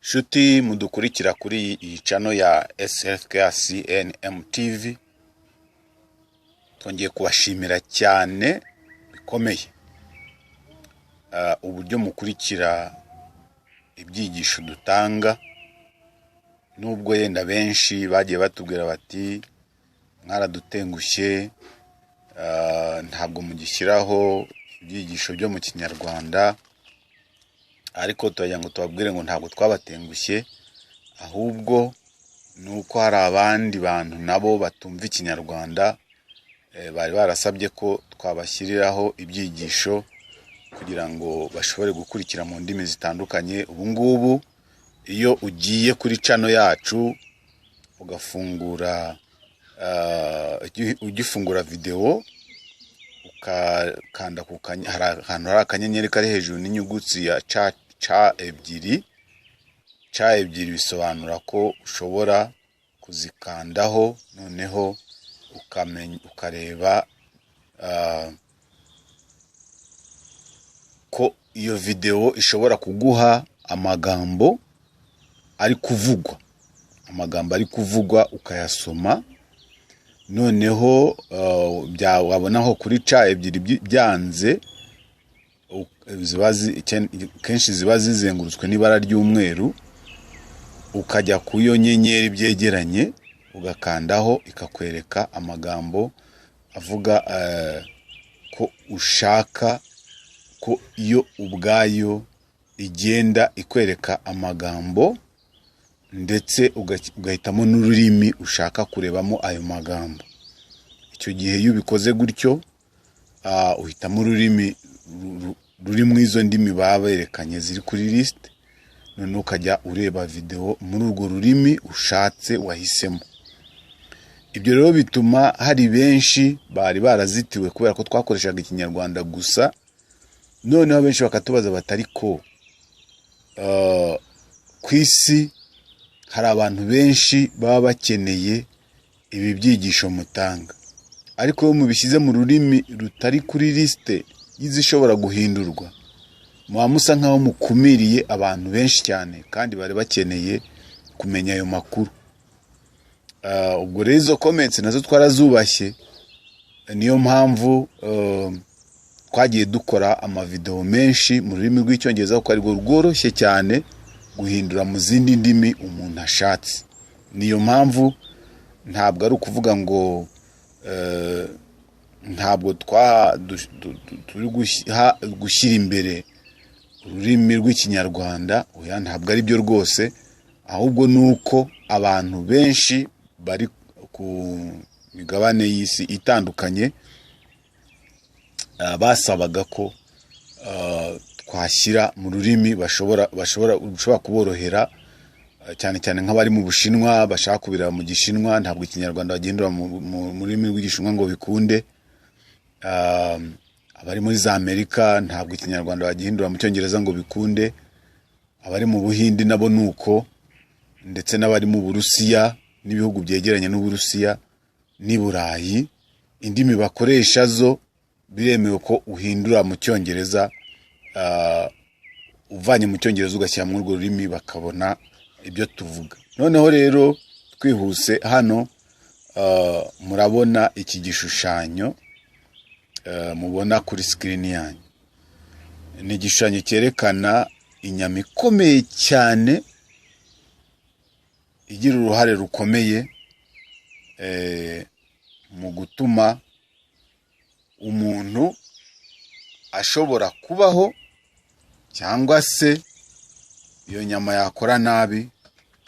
Shuti mudukurikira kuri iyi channel ya SFKCNM TV. Twongeye kubashimira cyane bikomeye. Uburyo mukurikira ibyigisho dutanga, nubwo yenda benshi bagiye batubwira bati mwaradutengushye, ntabwo mugishyiraho ibyigisho byo mu Kinyarwanda, ariko tujya ngo tubabwire ngo ntabwo twabatengushye, ahubwo nuko hari abandi bantu nabo batumva Ikinyarwanda, bari barasabye ko twabashyiriraho ibyigisho kugira ngo bashobore gukurikira mu ndimi zitandukanye. Ubu ngubu iyo ugiye kuri channel yacu ugafungura ugifungura video, ukakanda ku ahantu hari akanyenyeri kari hejuru n'inyuguti ya ca ebyiri bisobanura ko ushobora kuzikandaho, noneho ukareba ko iyo video ishobora kuguha amagambo ari kuvugwa, ukayasoma. Noneho wabonaho kuri ca ebyiri byanze, kenshi ziba zizengurutswe n'ibara ry'umweru, ukajya ku iyo nyenyeri byegeranye ugakandaho, ikakwereka amagambo avuga ko ushaka ko iyo ubwayo igenda ikwereka amagambo, ndetse ugahitamo n'ururimi ushaka kurebamo ayo magambo. Icyo gihe iyo ubikoze gutyo, uhitamo ururimi ruri mu izo ndimi baberekanye ziri kuri list, none ukajya ureba video muri urwo rurimi ushatse wahisemo. Ibyo rero bituma hari benshi bari barazitiwe kubera ko twakoreshaga Ikinyarwanda gusa, noneho benshi bakatubaza batari ko kwisi hari abantu benshi baba bakeneye ibi byigisho mutanga, ariko iyo mubishyize mu rurimi rutari kuri liste y'izishobora guhindurwa, musa nkaho mukumiriye abantu benshi cyane kandi bari bakeneye kumenya ayo makuru. Ubwo rero izo comments nazo twarazubashye, niyo mpamvu twagiye dukora amavideo menshi mu rurimi rw'Icyongereza, kuko ari rworoshye cyane guhindura mu zindi ndimi umuntu ashatse. Niyo mpamvu ntabwo ari ukuvuga ngo ntabwo turi gushyira imbere ururimi rw'Ikinyarwanda, oya, ntabwo ari byo rwose, ahubwo nuko abantu benshi bari ku migabane y'isi itandukanye basabaga ko twashyira mu rurimi bashobora kuborohera, cyane cyane nk'abari mu Bushinwa bashaka kubira mu Gishinwa, ntabwo Ikinyarwanda bagendera mu rurimi rw'Igishinwa ngo bikunde. Abari muri za Amerika ntabwo Ikinyarwanda bagihindura mu Cyongereza ngo bikunde. Abari mu Buhindi nabo nuko, ndetse n'abari mu Burusiya n'ibihugu byegeranye n'Uburusiya n'i Burayi, indimi bakoresha zo biremewe ko uhindura mu Cyongereza, uvanye mu Cyongereza ugashyira mu urwo rurimi bakabona ibyo tuvuga. Noneho rero twihuse, hano murabona iki gishushanyo mubona kuri screen yanyu. Ni igishushanyo cyerekana inyama ikomeye cyane, igira uruhare rukomeye mu gutuma umuntu ashobora kubaho, cyangwa se iyo nyama yakora nabi,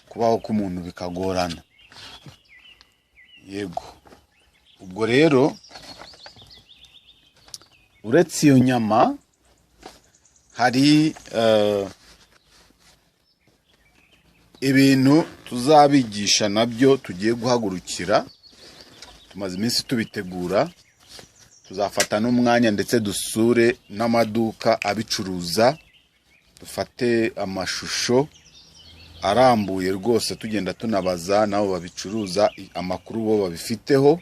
kubaho k'umuntu bikagorana. Yego, ubwo rero uretse iyo nyama hari ibintu tuzabigisha nabyo tugiye guhagurukira. Tumaze iminsi tubitegura, tuzafata n'umwanya ndetse dusure n'amaduka abicuruza, dufate amashusho arambuye rwose, tugenda tunabaza nabo babicuruza amakuru bo babifiteho,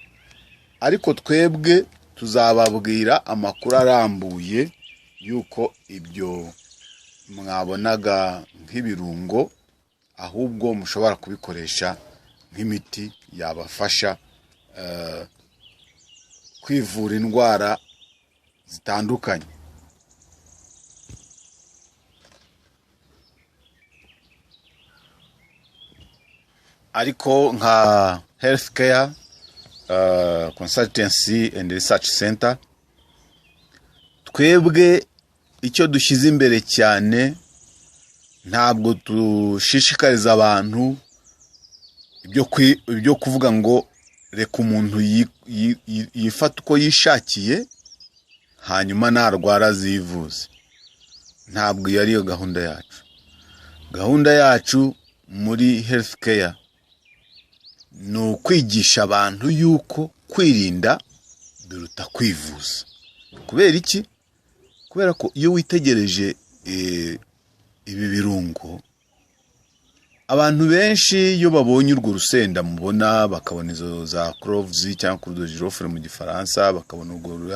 ariko twebwe tuzababwira amakuru arambuye yuko ibyo mwabonaga nk'ibirungo ahubwo mushobora kubikoresha nk'imiti yabafasha kwivura indwara zitandukanye. Ariko nka healthcare consultancy and research center, twebwe icyo dushyize imbere cyane, ntabwo dushishikariza abantu ibyo kuvuga ngo reka umuntu yifata uko yishakiye hanyuma narwara zivuze. Ntabwo iyo ariyo gahunda yacu. Gahunda yacu muri healthcare ni ukwigisha abantu yuko kwirinda biruta kwivuza. Kubera iki? Kubera ko iyo witegereje ibi birungo, abantu benshi iyo babonye urwo rusenda mubona, bakabona izo za cloves cyangwa clou de girofle mu gifaransa, bakabona urwo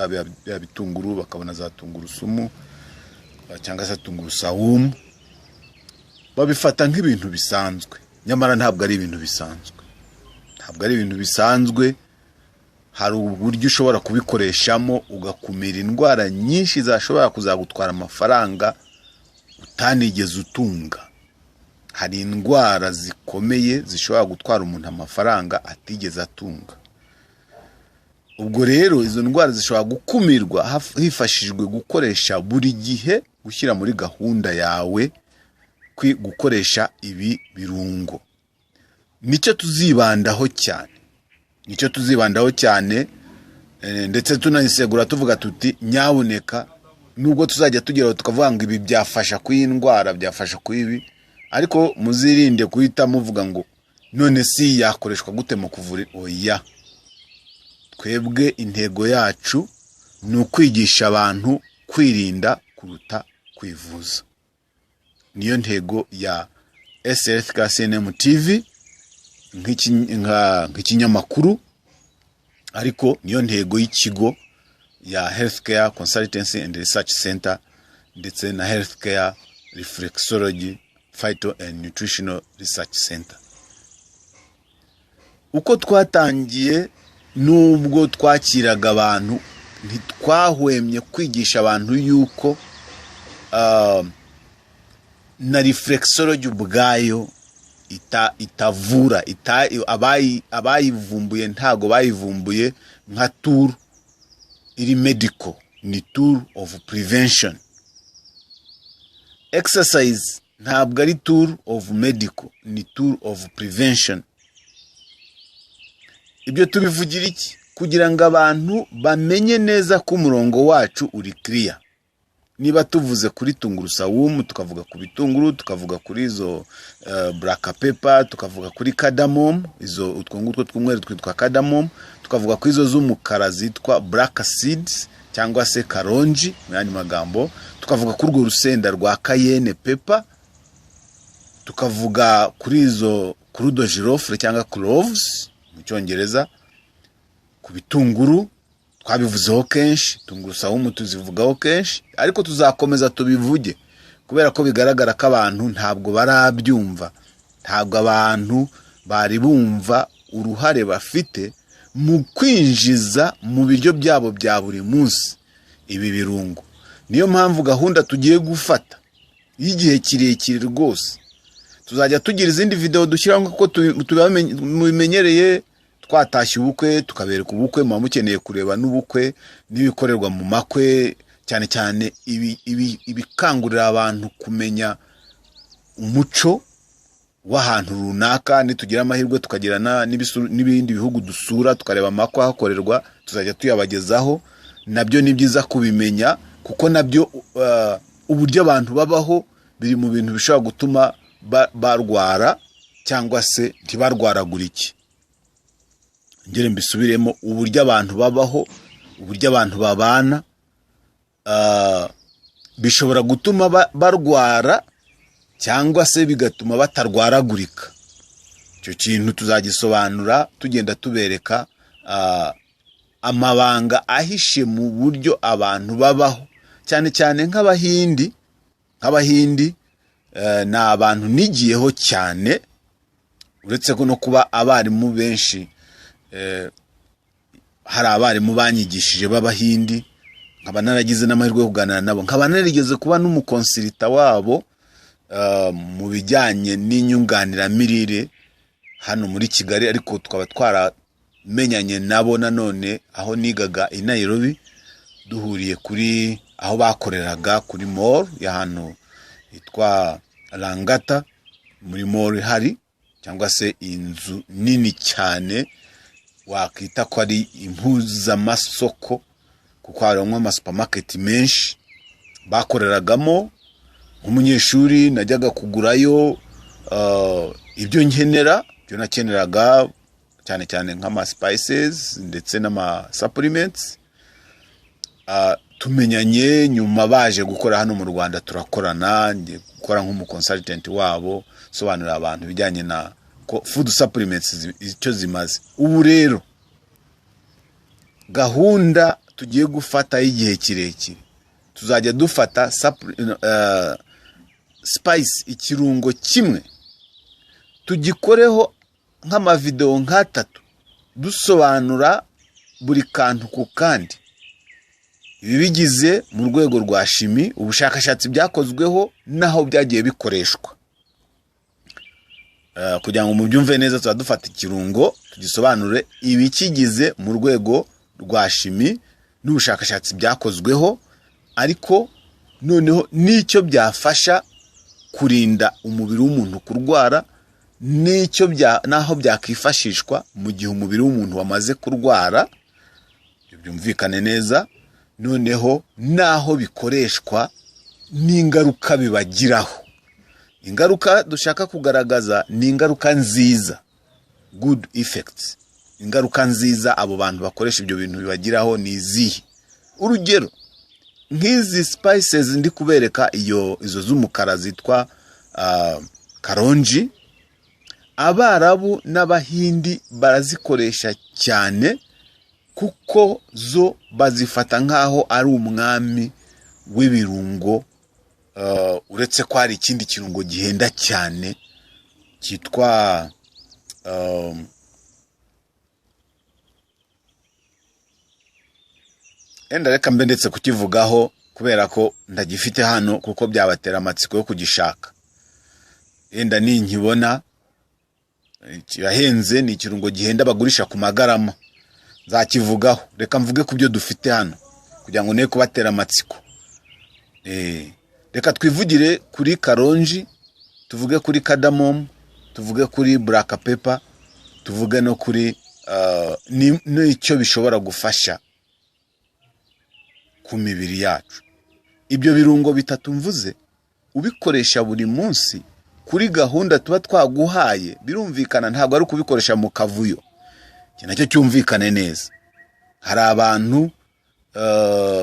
ya bitunguru, bakabona za tungurusumu cyangwa se tungurusamu, babifata nk'ibintu bisanzwe. Nyamara ntabwo ari ibintu bisanzwe. Ntabwo ari ibintu bisanzwe. Hari uburyo ushobora kubikoreshamo ugakumira indwara nyinshi zashobora kuzagutwara amafaranga utanigeze utunga. Hari indwara zikomeye zishobora gutwara umuntu amafaranga atigeze atunga. Ubwo rero izo ndwara zishobora gukumirwa hifashishijwe gukoresha buri gihe, gushyira muri gahunda yawe gukoresha ibi birungo. Nicyo tuzibandaho cyane. Nicyo tuzibandaho cyane, ndetse tunanisegura tuvuga tuti nyaboneka nubwo tuzajya tugeraho tukavuga ngo ibi byafasha kw'indwara, byafasha kw'ibi, ariko muzirinde guhita muvuga ngo none si yakoreshwa gute mu kuvura. Oya, twebwe intego yacu ni ukwigisha abantu kwirinda kuruta kwivuza. Niyo ntego ya SRFKCNM TV nk'ikinyamakuru, ariko niyo ntego y'ikigo ya Healthcare Consultancy and Research Center ndetse na Healthcare Reflexology Phyto and Nutritional Research Center. Uko twatangiye, nubwo twakiraga abantu, ntitwahwemye kwigisha abantu yuko na reflexology ubwayo itavura. Abayivumbuye ntago bayivumbuye nka tool iri medical, ni tool of prevention. Exercise ntabwo ari tool of medical, ni tool of prevention. Ibyo tubivugira iki? Kugira ngo abantu bamenye neza ko umurongo wacu uri clear. Niba tuvuze kuri tungurusamu, tukavuga ku bitunguru, tukavuga kuri izo black pepper, tukavuga kuri cardamom, izo utwo tw'umweru twitwa cardamom, tukavuga kuri izo z'umukara zitwa black seeds cyangwa se karonji mu yandi magambo, tukavuga kuri urwo rusenda rwa cayenne pepper, tukavuga kuri izo clou de girofle cyangwa cloves mu Cyongereza, ku bitunguru twabivuzeho kenshi, tungurusamu tuzivugaho kenshi, ariko tuzakomeza tubivuge kubera ko bigaragara ko abantu ntabwo barabyumva. Ntabwo abantu bari bumva uruhare bafite mu kwinjiza mu biryo byabo bya buri munsi ibi birungo. Niyo mpamvu gahunda tugiye gufata y'igihe kirekire rwose. Tuzajya tugira izindi video dushyiraho kuko tubimenyereye. Twatashye ubukwe tukabereka ubukwe, muba mukeneye kureba n'ubukwe n'ibikorerwa mu makwe, cyane cyane ibikangurira abantu kumenya umuco w'ahantu runaka. Nitugira amahirwe tukagira n'ibindi bihugu dusura tukareba amakwe hakorerwa, tuzajya tuyabagezaho. Nabyo ni byiza kubimenya kuko nabyo uburyo abantu babaho biri mu bintu bishobora gutuma barwara cyangwa se ntibarwaragurike. Ngere mbisubiremo, uburyo abantu babaho, uburyo abantu babana bishobora gutuma barwara cyangwa se bigatuma batarwaragurika. Icyo kintu tuzagisobanura tugenda tubereka amabanga ahishe mu buryo abantu babaho, cyane cyane nk'abahindi ni abantu nigiyeho cyane, uretse ko no kuba abarimu benshi hari abarimu banyigishije b'Abahindi, nkaba naragize n'amahirwe yo kuganira nabo, nkaba narigeze kuba n'umukonsirita wabo mu bijyanye n'inyunganiramirire hano muri Kigali, ariko tukaba twaramenyanye nabo nanone aho nigaga i Nairobi, duhuriye kuri aho bakoreraga kuri mall ya hano yitwa Langata, muri mall hari cyangwa se inzu nini cyane wakita ko ari impuzamasoko, kuko harimo ama supermarket menshi bakoreragamo. Nk'umunyeshuri najyaga kugurayo ibyo nkenera, byo nakeneraga cyane cyane nk'ama spices ndetse n'ama supplements. Tumenyanye nyuma baje gukora hano mu Rwanda, turakorana, ngiye gukora nk'umuconsultant wabo, sobanurira abantu bijyanye na food supplements icyo zimaze. Ubu rero gahunda tugiye gufata y'igihe kirekire, tuzajya dufata spice ikirungo kimwe tugikoreho nk'amavideo nk'atatu dusobanura buri kantu ku kandi, ibi bigize mu rwego rwa shimi, ubushakashatsi byakozweho naho byagiye bikoreshwa. Kugira ngo mubyumve neza, tuzadufata ikirungo tugisobanure ibikigize mu rwego rwa shimi n'ubushakashatsi byakozweho, ariko noneho nicyo byafasha kurinda umubiri w'umuntu kurwara, nicyo naho byakifashishwa mu gihe umubiri w'umuntu wamaze kurwara, byumvikane neza. Noneho naho bikoreshwa n'ingaruka bibagiraho. Ingaruka dushaka kugaragaza ni ingaruka nziza, good effects. Ingaruka nziza abo bantu bakoresha ibyo bintu bibagiraho ni izihe? Urugero, nk'izi spices ndi kubereka, izo z'umukara zitwa karonji, Abarabu n'Abahindi barazikoresha cyane, kuko zo bazifata nk'aho ari umwami w'ibirungo, uretse ko hari ikindi kirungo gihenda cyane cyitwa enda reka mbe ndetse kukivugaho kubera ko ndagifite hano, kuko byabatera amatsiko yo kugishaka. Enda ninkibona, kirahenze, ni ikirungo gihenda bagurisha ku magarama, nzakivugaho. Reka mvuge ku byo dufite hano kugira ngo ne kubatera amatsiko. Reka twivugire kuri karonji, tuvuge kuri cardamom, tuvuge kuri black pepper, tuvuge no kuri n'icyo bishobora gufasha ku mibiri yacu. Ibyo birungo bitatu mvuze ubikoresha buri munsi kuri gahunda tuba twaguhaye, birumvikana ntabwo ari kubikoresha mu kavuyo. Nacyo cyumvikane neza. Hari abantu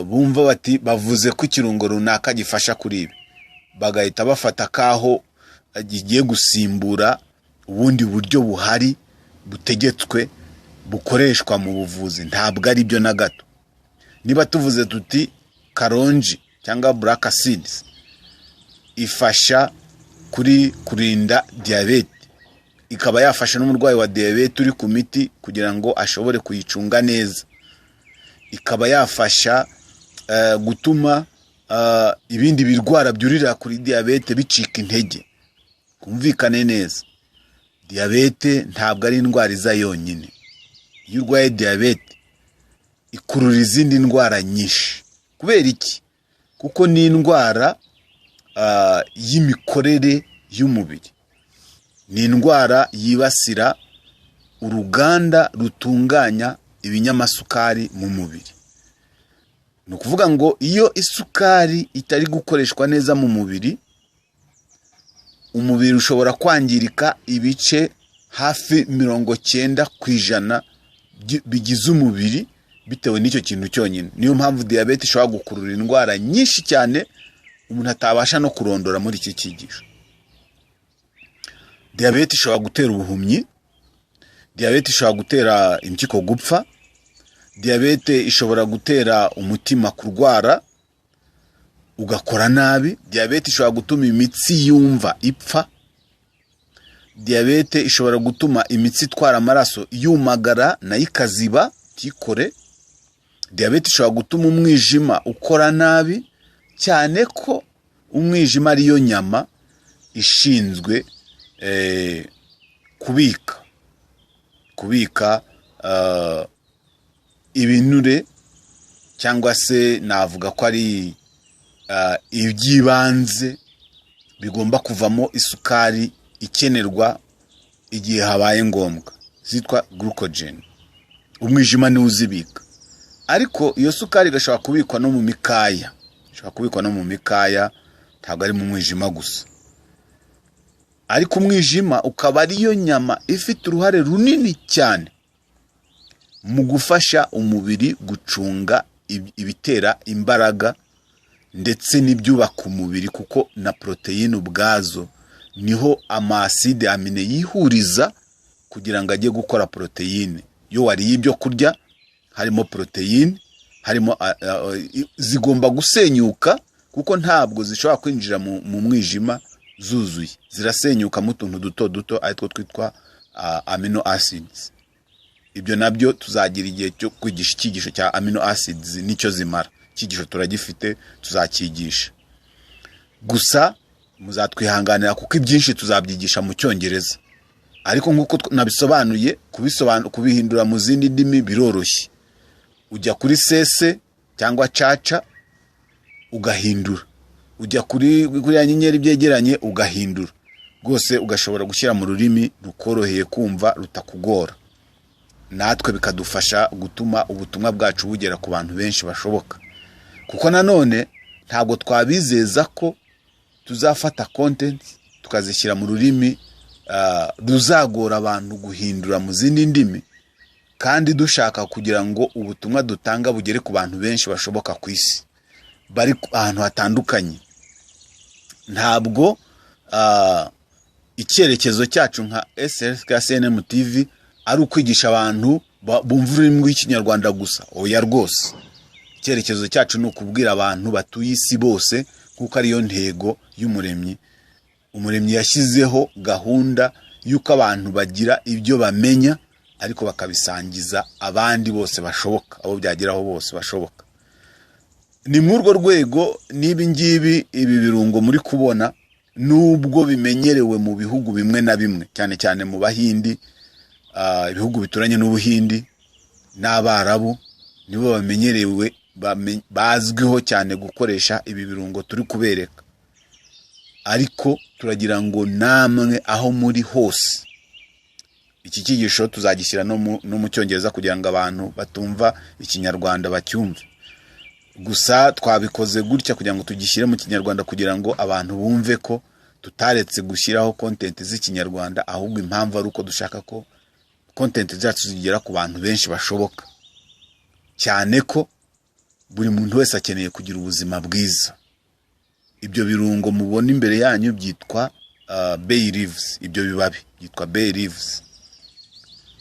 bumva bati bavuze ko ikirungo runaka gifasha kuri ibi, bagahita bafata kaho agiye gusimbura ubundi buryo buhari butegetswe bukoreshwa mu buvuzi. Ntabwo ari byo na gato. Niba tuvuze tuti karonji cyangwa black seeds ifasha kurinda diyabete, ikaba yafasha n'umurwayi wa diyabete uri ku miti kugira ngo ashobore kuyicunga neza, ikaba yafasha gutuma ibindi birwara byurira kuri diyabete bicika intege. Kumvikane neza, diyabete ntabwo ari indwara iza yonyine. Iyo urwaye diyabete ikurura izindi ndwara nyinshi. Kubera iki? Kuko ni indwara y'imikorere y'umubiri. Ni indwara yibasira uruganda rutunganya ibinyamasukari mu mubiri. Ni ukuvuga ngo iyo isukari itari gukoreshwa neza mu mubiri, umubiri ushobora kwangirika ibice hafi 90% bigize umubiri bitewe n'icyo kintu cyonyine. Niyo mpamvu diyabete ishobora gukurura indwara nyinshi cyane umuntu atabasha no kurondora muri iki cyigisho. Diyabete ishobora gutera ubuhumyi, diyabete ishobora gutera impyiko gupfa, diyabete ishobora gutera umutima kurwara, ugakora nabi. Diyabete ishobora gutuma imitsi yumva ipfa. Diyabete ishobora gutuma imitsi itwara amaraso yumagara nayo ikaziba ntikore. Diyabete ishobora gutuma umwijima ukora nabi, cyane ko umwijima ariyo nyama ishinzwe kubika ibinure, cyangwa se navuga ko ari iby'ibanze bigomba kuvamo isukari ikenerwa igihe habaye ngombwa, zitwa glucogen. Umwijima ni uzibika, ariko iyo sukari igashobora kubikwa no mu mikaya, ntabwo ari mu mwijima gusa. Ariko umwijima ukaba ariyo nyama ifite uruhare runini cyane mu gufasha umubiri gucunga ibitera imbaraga ndetse n'ibyubaka umubiri, kuko na proteine ubwazo niho amaside amine yihuriza kugira ngo ajye gukora proteine. Iyo wariye ibyo kurya harimo proteine, harimo zigomba gusenyuka, kuko ntabwo zishobora kwinjira mu mwijima zuzuye, zirasenyuka mu tuntu duto duto aritwo twitwa amino acids. Ibyo nabyo tuzagira igihe cyo kwigisha icyigisho cya amino acids nicyo zimara. Icyigisho turagifite, tuzakigisha. Gusa muzatwihanganira kuko ibyinshi tuzabyigisha mu Cyongereza, ariko nkuko nabisobanuye, kubihindura mu zindi ndimi biroroshye. Ujya kuri sese cyangwa caca ugahindura, ujya kuri ya nyenyeri byegeranye ugahindura, rwose ugashobora gushyira mu rurimi rukoroheye kumva rutakugora. Natwe bikadufasha gutuma ubutumwa bwacu bugera ku bantu benshi bashoboka, kuko nanone ntabwo twabizeza ko tuzafata content tukazishyira mu rurimi ruzagora abantu guhindura mu zindi ndimi, kandi dushaka kugira ngo ubutumwa dutanga bugere ku bantu benshi bashoboka ku isi bari ahantu hatandukanye. Ntabwo icyerekezo cyacu nka SRK TV ari ukwigisha abantu bumva ururimi rw'ikinyarwanda gusa. Oya rwose, icyerekezo cyacu ni ukubwira abantu batuye isi bose, kuko ariyo ntego y'umuremyi. Umuremyi yashyizeho gahunda y'uko abantu bagira ibyo bamenya, ariko bakabisangiza abandi bose bashoboka, abo byageraho bose bashoboka. Ni muri urwo rwego n'ibi ngibi, ibi birungo muri kubona, nubwo bimenyerewe mu bihugu bimwe na bimwe, cyane cyane mu Bahindi, ibihugu bituranye n'Ubuhindi n'Abarabu, nibo bamenyerewe, bazwiho cyane gukoresha ibi birungo turi kubereka. Ariko turagira ngo namwe aho muri hose, iki cyigisho tuzagishyira no mu Cyongereza kugira ngo abantu batumva ikinyarwanda bacyumve. Gusa twabikoze gutya kugira ngo tugishyire mu kinyarwanda, kugira ngo abantu bumve ko tutaretse gushyiraho content z'ikinyarwanda, ahubwo impamvu ari uko dushaka ko content zacu zigera ku bantu benshi bashoboka, cyane ko buri muntu wese akeneye kugira ubuzima bwiza. Ibyo birungo mubona imbere yanyu byitwa bay leaves, ibyo bibabi byitwa bay leaves.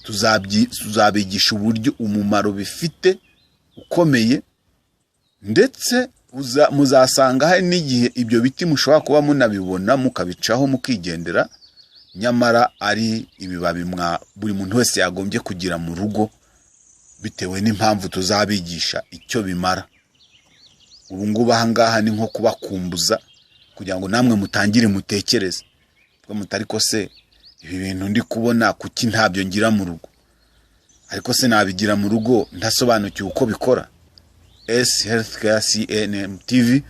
Tuzabigisha uburyo umumaro bifite ukomeye, ndetse muzasanga hari n'igihe ibyo biti mushobora kuba munabibona mukabicaho mukigendera, nyamara ari ibibabi buri muntu wese yagombye kugira mu rugo, bitewe n'impamvu tuzabigisha icyo bimara. Ubu ngubu aha ngaha ni nko kubakumbuza kugira ngo namwe mutangire mutekereze, ko mutari ko se ibi bintu ndi kubona kuki ntabyo ngira mu rugo, ariko se nabigira mu rugo ntasobanukiwe uko bikora. Healthcare TV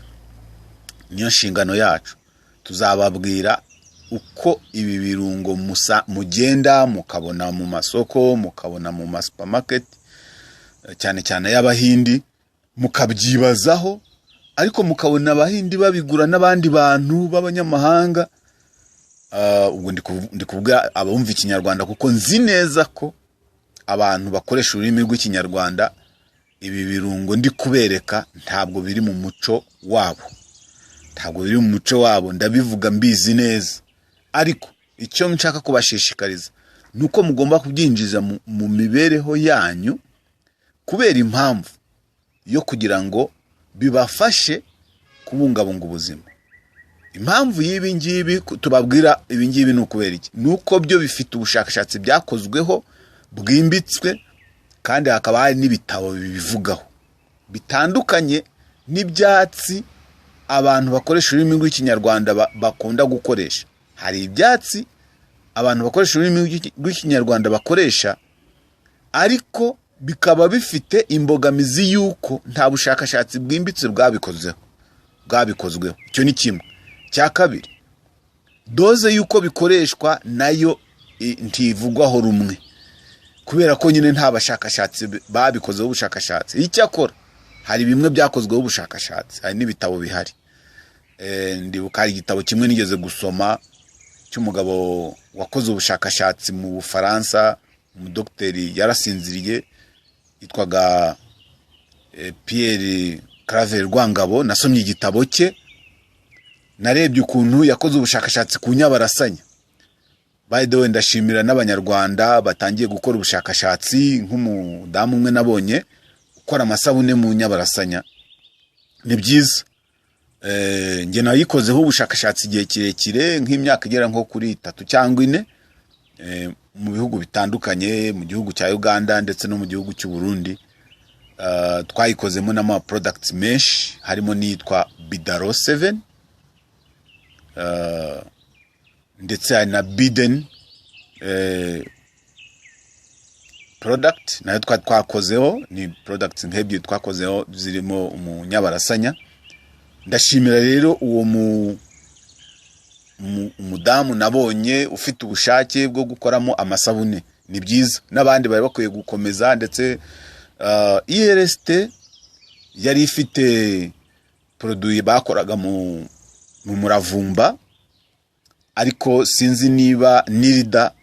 niyo nshingano yacu. Tuzababwira uko ibi birungo mugenda mukabona mu masoko, mukabona mu supermarket, cyane cyane y'Abahindi, mukabyibazaho, ariko mukabona Abahindi babigura n'abandi bantu b'abanyamahanga. Ubwo ndi kuvuga abumva ikinyarwanda, kuko nzi neza ko abantu bakoresha ururimi rw'ikinyarwanda ibi birungo ndi kubereka ntabwo biri mu muco wabo, ndabivuga mbizi neza. Ariko icyo nshaka kubashishikariza nuko mugomba kubyinjiza mu mibereho yanyu, kubera impamvu yo kugira ngo bibafashe kubungabunga ubuzima. Impamvu y'ibi ngibi tubabwira ibi ngibi n'ukubera iki? Nuko byo bifite ubushakashatsi byakozweho bwimbitswe, kandi hakaba hari n'ibitabo bibivugaho bitandukanye n'ibyatsi abantu bakoresha ururimi rw'ikinyarwanda bakunda gukoresha. Hari ibyatsi abantu bakoresha ururimi rw'ikinyarwanda bakoresha, ariko bikaba bifite imbogamizi yuko nta bushakashatsi bwimbitse bwabikozweho. Icyo ni kimwe. Cya kabiri, doze yuko bikoreshwa nayo ntivugwaho rumwe, kubera ko nyine nta bashakashatsi babikozeho ubushakashatsi. Icyakora hari bimwe byakozweho ubushakashatsi, hari n'ibitabo bihari. Ndibuka hari igitabo kimwe nigeze gusoma cy'umugabo wakoze ubushakashatsi mu Bufaransa, umudokiteri yarasinziriye, yitwaga Pierre Claver Rwangabo. Nasomye igitabo cye, narebye ukuntu yakoze ubushakashatsi ku nyabarasanya. By the way, ndashimira n'abanyarwanda batangiye gukora ubushakashatsi, nk'umudamu umwe nabonye ukora amasabune mu nyabarasanya. Ni byiza. Nge nayikozeho ubushakashatsi igihe kirekire, nk'imyaka igera nko kuri 3 cyangwa 4, mu bihugu bitandukanye, mu gihugu cya Uganda ndetse no mu gihugu cy'u Burundi. Twayikozemo n'ama products menshi, harimo nitwa Bidaro 7, ndetse na Biden product nayo twakozeho. Ni products nk'ebyiri twakozeho zirimo umunyabarasanya. Ndashimira rero uwo umudamu nabonye ufite ubushake bwo gukoramo amasabune. Ni byiza, n'abandi bari bakwiye gukomeza. Ndetse IRST yari ifite produit bakoraga mu muravumba, ariko sinzi niba Nirida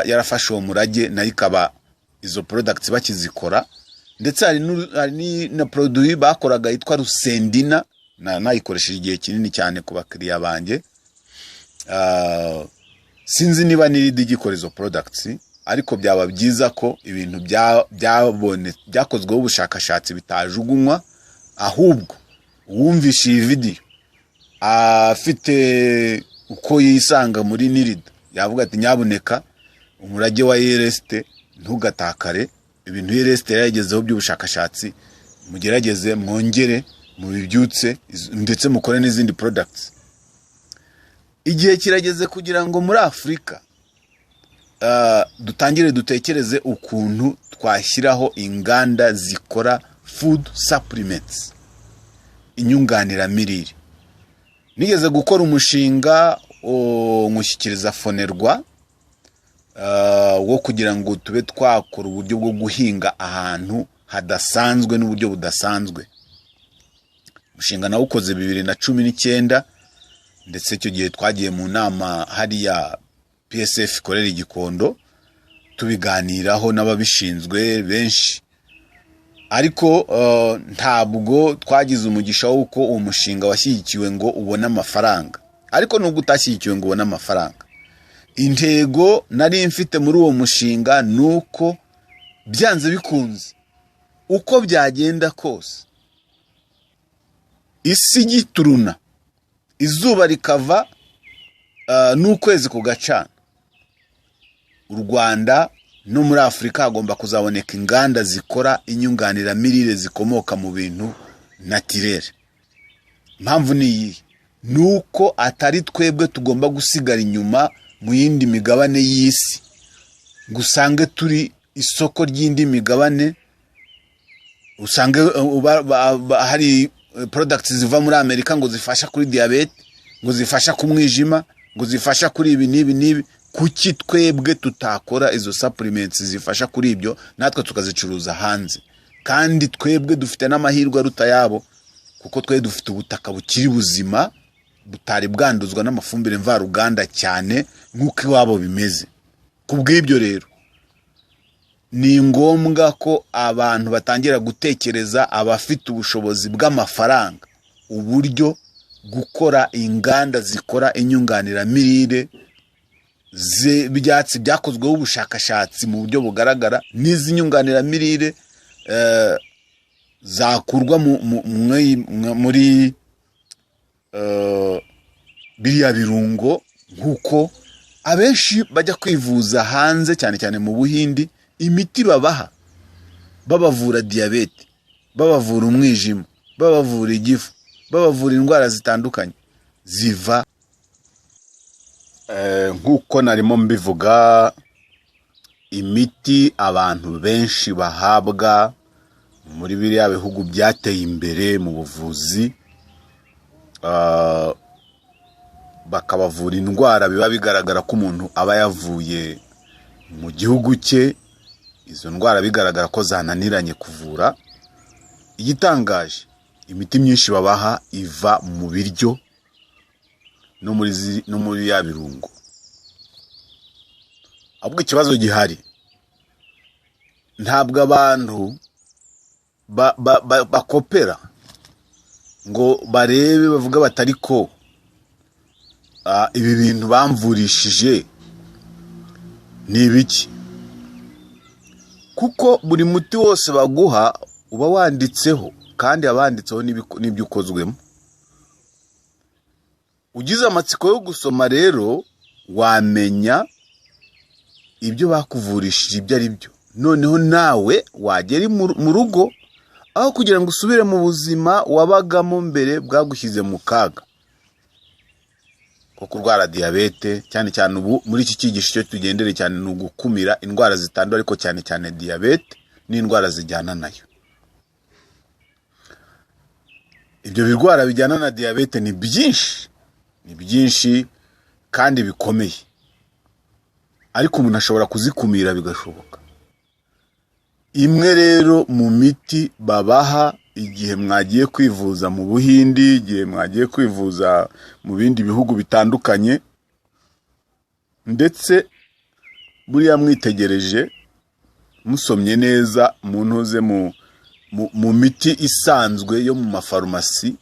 yarafashe uwo murage nayo ikaba izo products bakizikora. Ndetse hari na produit bakoraga yitwa Rusendina, nayikoresheje igihe kinini cyane ku bakiriya banjye. Sinzi niba Nirida igikora izo products, ariko byaba byiza ko ibintu byakozweho ubushakashatsi bitajugunywa, ahubwo uwumvishe iyi video afite uko yisanga muri Nirida yavuga ati nyabuneka umurage wa IRST ntugatakare. Ibintu IRST yagezeho by'ubushakashatsi mugerageze, mwongere, mubibyutse, ndetse mukore n'izindi products. Igihe kirageze kugira ngo muri Afrika dutangire dutekereze ukuntu twashyiraho inganda zikora food supplements, inyunganiramirire. Nigeze gukora umushinga nkushyikiriza Fonerwa wo kugira ngo tube twakora uburyo bwo guhinga ahantu hadasanzwe n'uburyo budasanzwe. Umushinga nawukoze 2019, ndetse icyo gihe twagiye mu nama hariya PSF ikorera Igikondo, tubiganiraho n'ababishinzwe benshi. Ariko ntabwo twagize umugisha w'uko uwo mushinga washyigikiwe ngo ubone amafaranga. Ariko nubwo utashyigikiwe ngo ubone amafaranga, intego nari mfite muri uwo mushinga nuko byanze bikunze uko byagenda kose, isi gituruna, izuba rikava, n'ukwezi kugacana, u Rwanda no muri Afrika hagomba kuzaboneka inganda zikora inyunganiramirire zikomoka mu bintu naturel. Impamvu ni iyi, nuko atari twebwe tugomba gusigara inyuma mu yindi migabane y'isi, gusange turi isoko ry'indi migabane. Usange hari products ziva muri Amerika ngo zifasha kuri Diyabete, ngo zifasha ku mwijima, ngo zifasha kuri ibi n'ibi. Kuki twebwe tutakora izo supplements zifasha kuri ibyo, natwe tukazicuruza hanze? Kandi twebwe dufite n'amahirwe aruta yabo, kuko twe dufite ubutaka bukiri buzima, butari bwanduzwa n'amafumbire mvaruganda cyane nk'uko iwabo bimeze. Kubw'ibyo rero ni ngombwa ko abantu batangira gutekereza, abafite ubushobozi bw'amafaranga, uburyo gukora inganda zikora inyunganiramirire z'ibyatsi byakozweho ubushakashatsi mu buryo bugaragara, n'izi nyunganiramirire zakurwa muri biriya birungo nk'uko abenshi bajya kwivuza hanze cyane cyane mu Buhindi, imiti babaha babavura diyabete, babavura umwijima, babavura igifu, babavura indwara zitandukanye ziva nk'uko narimo mbivuga, imiti abantu benshi bahabwa muri biriya bihugu byateye imbere mu buvuzi, bakabavura indwara biba bigaragara ko umuntu aba yavuye mu gihugu cye, izo ndwara bigaragara ko zananiranye kuvura. Igitangaje, imiti myinshi babaha iva mu biryo no muri ya birungo. Ahubwo ikibazo gihari, ntabwo abantu bakopera ngo barebe bavuga batari ko ibi bintu bamvurishije ni ibiki, kuko buri muti wose baguha uba wanditseho, kandi abanditseho n'ibyo ukozwemo. Ugize amatsiko yo gusoma rero wamenya ibyo bakuvurishije ibyo ari byo, noneho nawe wagera mu rugo, aho kugira ngo usubire mu buzima wabagamo mbere bwagushyize mu kaga ko kurwara diyabete. Cyane cyane ubu muri iki cyigisho cyo tugendere cyane ni ugukumira indwara zitandura, ariko cyane cyane diyabete n'indwara zijyana nayo. Ibyo birwara bijyana na diyabete ni byinshi kandi bikomeye, ariko umuntu ashobora kuzikumira bigashoboka. Imwe rero mu miti babaha igihe mwagiye kwivuza mu Buhindi, igihe mwagiye kwivuza mu bindi bihugu bitandukanye, ndetse buriya mwitegereje musomye neza mu ntuze mu miti isanzwe yo mu mafarumasi,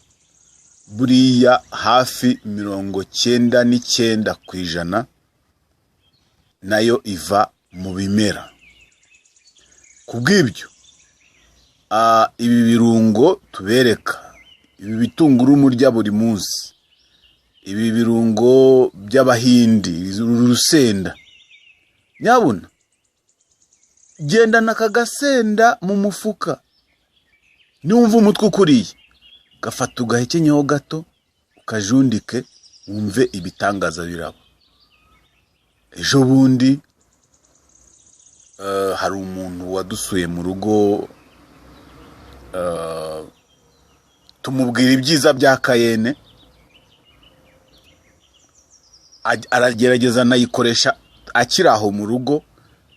buriya hafi 99% nayo iva mu bimera. Kubw'ibyo ibi birungo tubereka, ibi bitunguru murya buri munsi, ibi birungo by'Abahindi, urusenda, nyabuna gendana akagasenda mu mufuka, niwumva umutwe ukuriye gafata ugahekenyeho gato ukajundike, wumve ibitangaza biraba. Ejo bundi hari umuntu wadusuye mu rugo, tumubwira ibyiza bya kayene, aragerageza nayikoresha akiri aho mu rugo,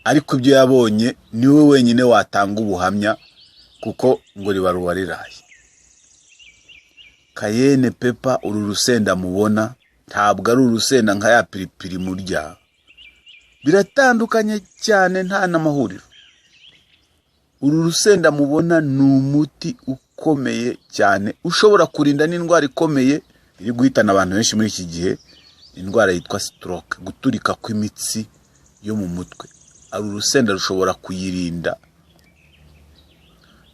ariko ibyo yabonye niwe wenyine watanga ubuhamya, kuko ngo ribaruwa riraye. Kayene pepa, uru rusenda mubona ntabwo ari urusenda nka ya piripiri murya, biratandukanye cyane, nta n'amahuriro. Uru rusenda mubona ni umuti ukomeye cyane, ushobora kurinda n'indwara ikomeye iri guhitana abantu benshi muri iki gihe, indwara yitwa stroke, guturika kw'imitsi yo mu mutwe. Uru rusenda rushobora kuyirinda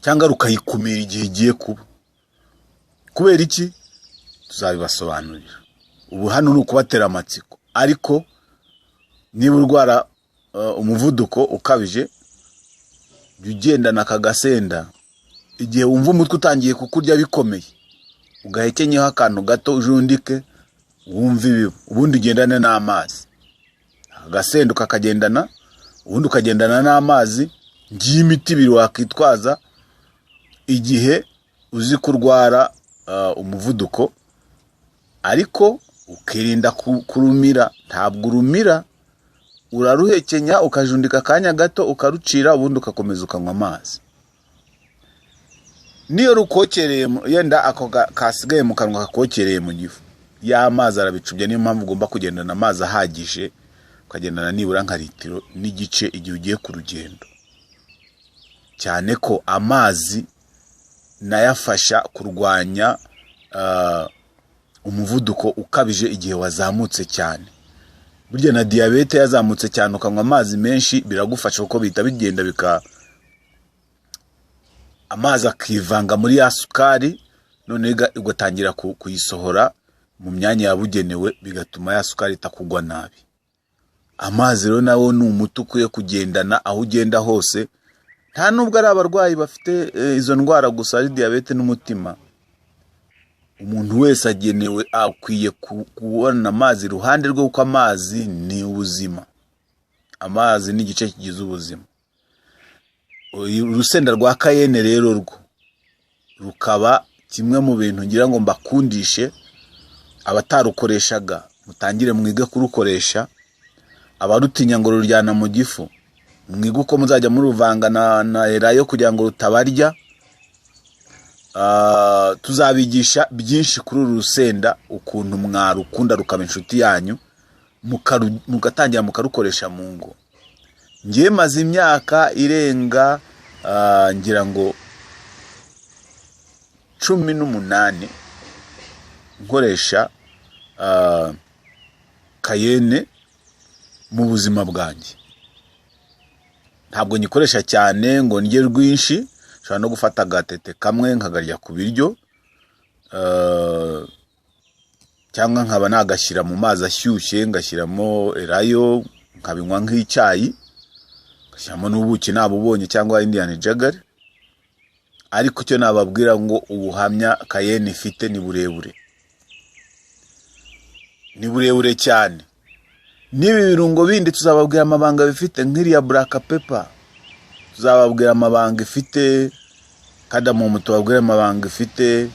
cyangwa rukayikumira igihe igiye kuba. Kubera iki? Tuzabibasobanurira. Ubu hano ni ukubatera amatsiko, ariko niba urwara umuvuduko ukabije, jya ugendana akagasenda, igihe wumva umutwe utangiye kukurya bikomeye, ugahekenyeho akantu gato ujundike, wumve ibibu, ubundi ugendane n'amazi. Agasenda ukakagendana, ubundi ukagendana n'amazi. Ngiye imiti ibiri wakitwaza igihe uzi kurwara umuvuduko, ariko ukirinda kurumira. Ntabwo urumira, uraruhekenya ukajundika akanya gato ukarucira, ubundi ukakomeza ukanywa amazi. Niyo rukokereye, yenda ako kasigaye mu kanwa kakokereye mu gifu, ya mazi arabicubye. Niyo mpamvu ugomba kugendana amazi ahagije, ukagendana nibura nka litiro n'igice igihe ugiye ku rugendo, cyane ko amazi nayafasha kurwanya umuvuduko ukabije igihe wazamutse cyane. Burya na diyabete yazamutse cyane ukanywa amazi menshi biragufasha, kuko bihita bigenda amazi akivanga muri ya sukari, none ugatangira kuyisohora mu myanya yabugenewe bigatuma ya sukari itakugwa nabi. Amazi rero nawo ni umuti ukwiye kugendana aho ugenda hose, nta nubwo ari abarwayi bafite izo ndwara gusa ari diyabete n'umutima. Umuntu wese agenewe akwiye kubona amazi iruhande rwe, kuko amazi ni ubuzima. Amazi ni igice kigize ubuzima. Urusenda rwa kayene rero rwo rukaba kimwe mu bintu ngira ngo mbakundishe abatarukoreshaga mutangire mwige kurukoresha. Abarutinya ngo ruryana mu gifu, mwige uko muzajya muruvanga na erayo kugira ngo rutabarya. Tuzabigisha byinshi kuri uru rusenda, ukuntu mwarukunda rukaba inshuti yanyu, mugatangira mukarukoresha mu ngo. Ngiye maze imyaka irenga ngira ngo 18 nkoresha kayene mu buzima bwanjye. Ntabwo nyikoresha cyane ngo ndye rwinshi, nshobora no gufata agatete kamwe nkagarya ku biryo, cyangwa nkaba nagashyira mu mazi ashyushye, ngashyiramo erayo, nkabinywa nk'icyayi, ngashyiramo n'ubuki nabubonye cyangwa Indian jaggery. Ariko cyo nababwira ngo ubuhamya kayene ifite ni burebure. Ni burebure cyane. Nibi birungo bindi tuzababwira amabanga bifite, nk'iriya black pepper tuzababwira amabanga ifite, cardamom tubabwira amabanga ifite,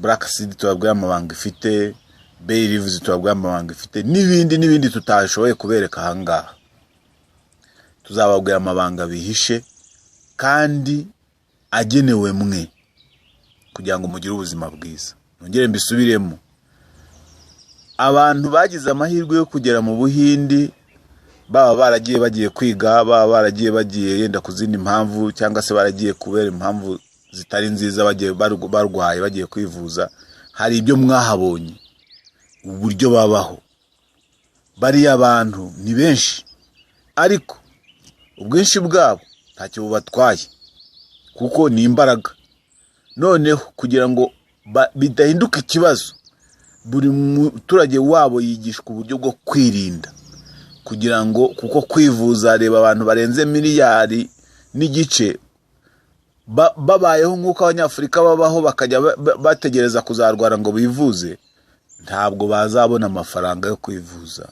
black seed tubabwira amabanga ifite, bay leaves tubabwira amabanga ifite, n'ibindi tutashoboye kubereka ahangaha. Tuzababwira amabanga bihishe kandi agenewe mwe kugira ngo mugire ubuzima bwiza. Nongere mbisubiremo, abantu bagize amahirwe yo kugera mu Buhindi, baba baragiye bagiye kwiga, baba baragiye bagiye yenda kuzindi impamvu, cyangwa se baragiye kubera impamvu zitari nziza, bagiye barwaye bagiye kwivuza, hari ibyo mwahabonye uburyo babaho. Bari abantu ni benshi, ariko ubwinshi bwabo ntacyo bubatwaye, kuko ni imbaraga. Noneho kugira ngo bidahinduka ikibazo, buri muturage wabo yigishwa uburyo bwo kwirinda, kugira ngo, kuko kwivuza, reba abantu barenze 1.5 miliyari babayeho nk'uko abanyafurika babaho, bakajya bategereza kuzarwara ngo bivuze, ntabwo bazabona amafaranga yo kwivuza.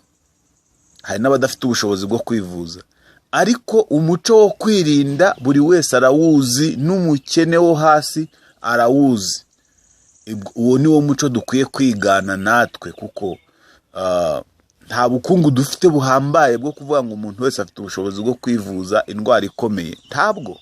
Hari n'abadafite ubushobozi bwo kwivuza. Ariko umuco wo kwirinda buri wese arawuzi, n'umukene wo hasi arawuzi. Uwo ni wo muco dukwiye kwigana natwe, kuko nta bukungu dufite buhambaye bwo kuvuga ngo umuntu wese afite ubushobozi bwo kwivuza indwara ikomeye. Ntabwo.